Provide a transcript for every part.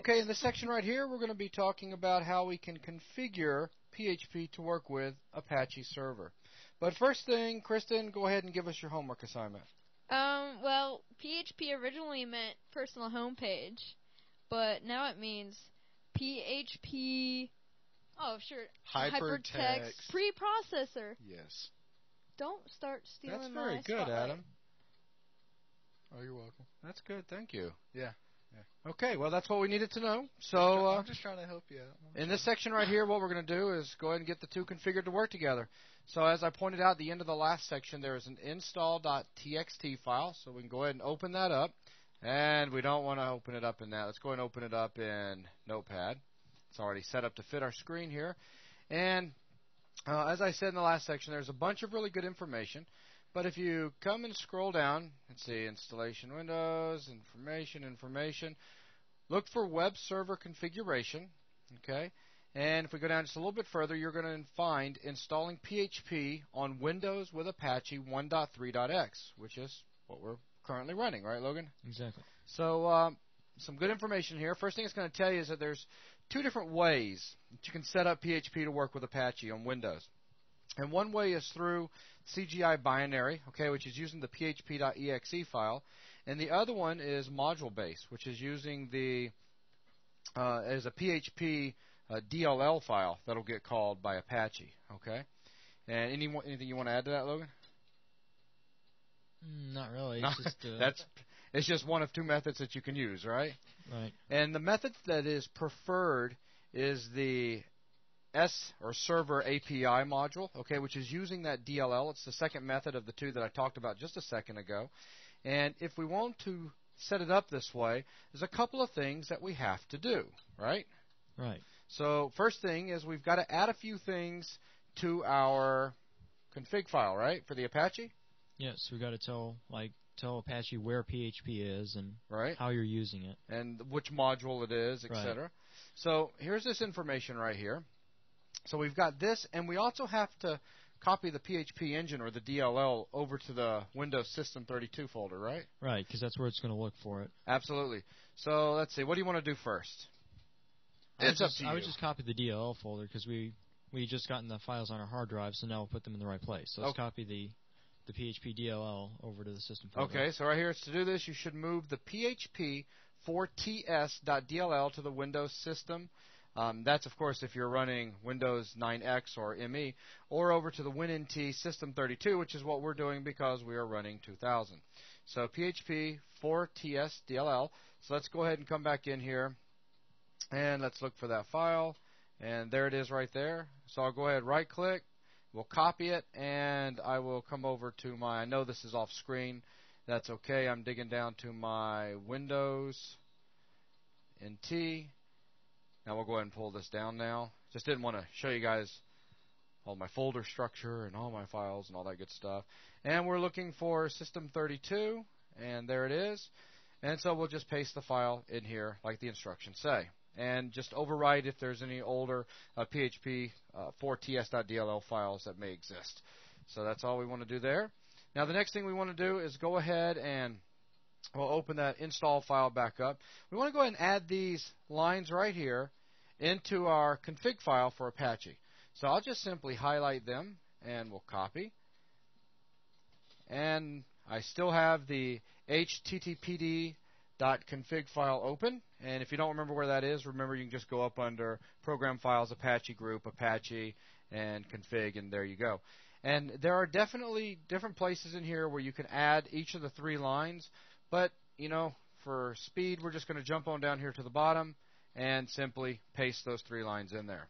Okay, in this section right here, we're going to be talking about how we can configure PHP to work with Apache Server. But first thing, Kristen, go ahead and give us your homework assignment. Well, PHP originally meant personal homepage, but now it means PHP. Oh, sure. Hypertext preprocessor. Yes. Don't start stealing That's my very good, spotlight. Adam. Oh, you're welcome. That's good, thank you. Yeah. Okay, well, that's what we needed to know. So, I'm just trying to help you out. in this section right here, what we're going to do is go ahead and get the two configured to work together. So, as I pointed out at the end of the last section, there is an install.txt file. So, we can go ahead and open that up. And we don't want to open it up in that. Let's go ahead and open it up in Notepad. It's already set up to fit our screen here. And as I said in the last section, there's a bunch of really good information. But if you come and scroll down, let's see, installation windows, information, look for web server configuration, okay? And if we go down just a little bit further, you're going to find installing PHP on Windows with Apache 1.3.x, which is what we're currently running, right, Logan? Exactly. So some good information here. First thing it's going to tell you is that there's two different ways that you can set up PHP to work with Apache on Windows. And one way is through CGI binary, okay, which is using the php.exe file, and the other one is module-based, which is using the as a PHP DLL file that'll get called by Apache, okay. And anything you want to add to that, Logan? Not really. It's just it's just one of two methods that you can use, right? Right. And the method that is preferred is the or server API module, okay, which is using that DLL. It's the second method of the two that I talked about just a second ago. And if we want to set it up this way, there's a couple of things that we have to do, right? Right. So first thing is we've got to add a few things to our config file, right, for the Apache? Yes, we got to tell Apache where PHP is and right. how you're using it. And which module it is, etc. Right. So here's this information right here. So we've got this, and we also have to copy the PHP engine or the DLL over to the Windows System 32 folder, right? Right, because that's where it's going to look for it. Absolutely. So let's see. What do you want to do first? It's up to you. I would just copy the DLL folder because we just gotten the files on our hard drive, so now we'll put them in the right place. So let's copy the PHP DLL over to the system folder. Okay, so right here, to do this, you should move the PHP 4ts.dll to the Windows System. That's, of course, if you're running Windows 9X or ME, or over to the WinNT System 32, which is what we're doing because we are running 2000. So PHP 4ts.dll. So let's go ahead and come back in here, and let's look for that file. And there it is right there. So I'll go ahead, right-click. We'll copy it, and I will come over to my, I know this is off screen. That's okay. I'm digging down to my Windows NT. Now we'll go ahead and pull this down now. Just didn't want to show you guys all my folder structure and all my files and all that good stuff. And we're looking for System 32, and there it is. And so we'll just paste the file in here like the instructions say. And just overwrite if there's any older PHP 4ts.dll files that may exist. So that's all we want to do there. Now the next thing we want to do is go ahead and we'll open that install file back up. We want to go ahead and add these lines right here into our config file for Apache. So I'll just simply highlight them and we'll copy. And I still have the httpd .config file open, and if you don't remember where that is, remember you can just go up under Program Files, Apache Group, Apache, and Config, and there you go. And there are definitely different places in here where you can add each of the three lines, but, you know, for speed, we're just going to jump on down here to the bottom and simply paste those three lines in there.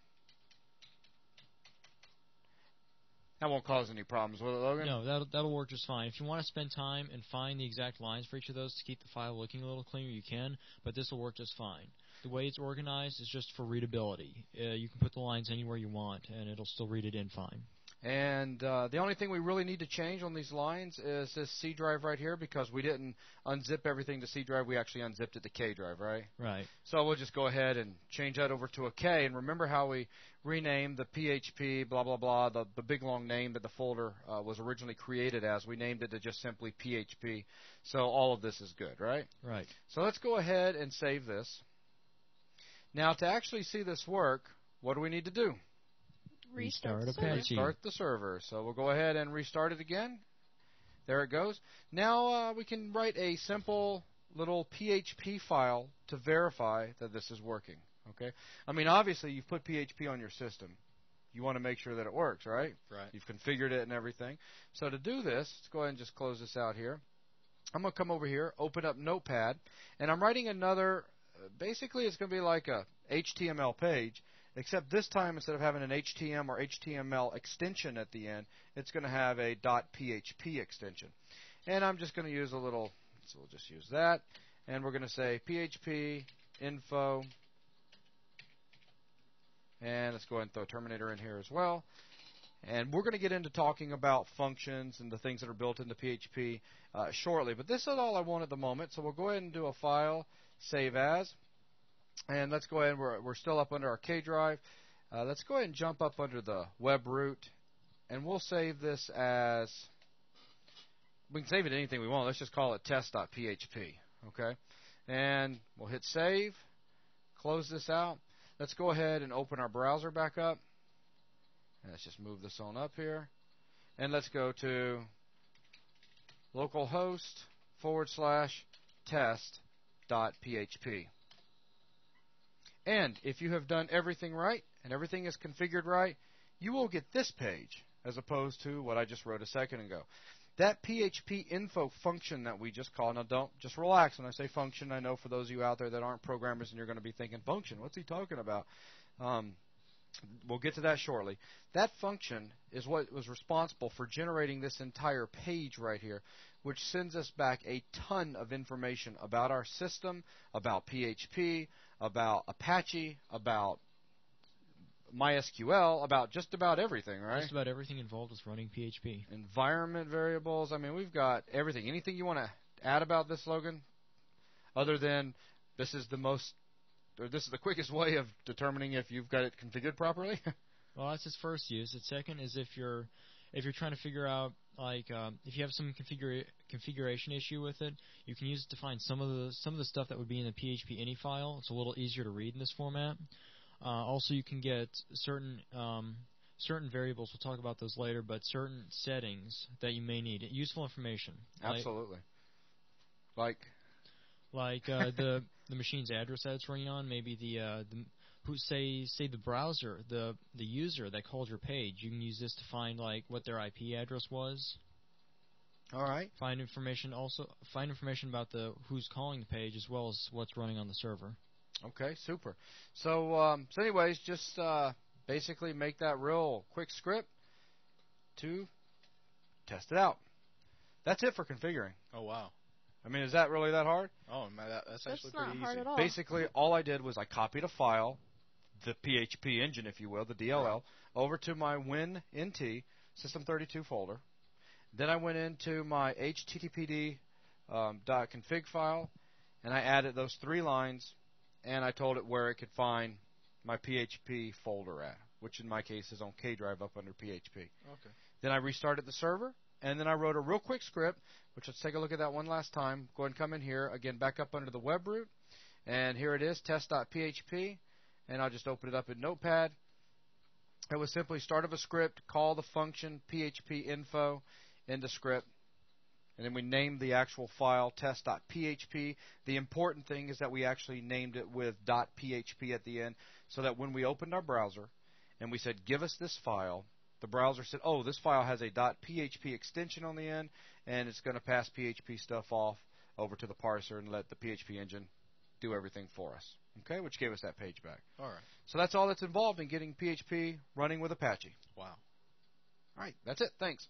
That won't cause any problems, will it, Logan? No, that'll work just fine. If you want to spend time and find the exact lines for each of those to keep the file looking a little cleaner, you can, but this will work just fine. The way it's organized is just for readability. You can put the lines anywhere you want, and it'll still read it in fine. And the only thing we really need to change on these lines is this C drive right here, because we didn't unzip everything to C drive. We actually unzipped it to K drive, right? Right. So we'll just go ahead and change that over to a K. And remember how we renamed the PHP blah, blah, blah, the big long name that the folder was originally created as. We named it to just simply PHP. So all of this is good, right? Right. So let's go ahead and save this. Now, to actually see this work, what do we need to do? Restart the Apache. server. Restart the server. So we'll go ahead and restart it again. There it goes. Now we can write a simple little PHP file to verify that this is working. Okay. I mean, obviously, you've put PHP on your system. You want to make sure that it works, right? Right. You've configured it and everything. So to do this, let's go ahead and just close this out here. I'm going to come over here, open up Notepad, and I'm writing another, basically it's going to be like a HTML page, except this time instead of having an HTML or HTML extension at the end, it's going to have a .php extension. And I'm just going to use a little, so we'll just use that, and we're going to say PHP info, and let's go ahead and throw Terminator in here as well. And we're going to get into talking about functions and the things that are built into PHP shortly. But this is all I want at the moment. So we'll go ahead and do a file, save as. And let's go ahead. We're still up under our K drive. Let's go ahead and jump up under the web root. And we'll save this as, we can save it anything we want. Let's just call it test.php. Okay. And we'll hit save. Close this out. Let's go ahead and open our browser back up. And let's just move this on up here. And let's go to localhost/test.php. And if you have done everything right and everything is configured right, you will get this page as opposed to what I just wrote a second ago. That PHP info function that we just called, now don't just relax when I say function. I know for those of you out there that aren't programmers and you're going to be thinking, function, what's he talking about? We'll get to that shortly. That function is what was responsible for generating this entire page right here, which sends us back a ton of information about our system, about PHP, about Apache, about MySQL, about just about everything, right? Just about everything involved with running PHP. Environment variables. I mean, we've got everything. Anything you want to add about this, Logan? Other than this is the most, or this is the quickest way of determining if you've got it configured properly? Well, that's its first use. Its second is if you're trying to figure out, like, if you have some configuration issue with it, you can use it to find some of the stuff that would be in the PHP ini file. It's a little easier to read in this format. Also, you can get certain variables. We'll talk about those later, but certain settings that you may need. Useful information. Absolutely. Like the machine's address that it's running on, maybe the browser, the user that called your page. You can use this to find like what their IP address was. All right. Find information about who's calling the page as well as what's running on the server. Okay, super. So anyways, just basically make that real quick script to test it out. That's it for configuring. Oh, wow. I mean, is that really that hard? Oh, man, that's actually not pretty hard easy. at all. Basically, all I did was I copied a file, the PHP engine, if you will, the DLL, over to my WinNT System32 folder. Then I went into my httpd .config file, and I added those 3 lines, and I told it where it could find my PHP folder at, which in my case is on K drive up under PHP. Okay. Then I restarted the server, and then I wrote a real quick script, which let's take a look at that one last time. Go ahead and come in here, again, back up under the web root. And here it is, test.php. And I'll just open it up in Notepad. It was simply start of a script, call the function PHP info in the script. And then we named the actual file test.php. The important thing is that we actually named it with .php at the end so that when we opened our browser and we said, give us this file, the browser said, oh, this file has a .php extension on the end, and it's going to pass PHP stuff off over to the parser and let the PHP engine do everything for us, okay, which gave us that page back. All right. So that's all that's involved in getting PHP running with Apache. Wow. All right, that's it. Thanks.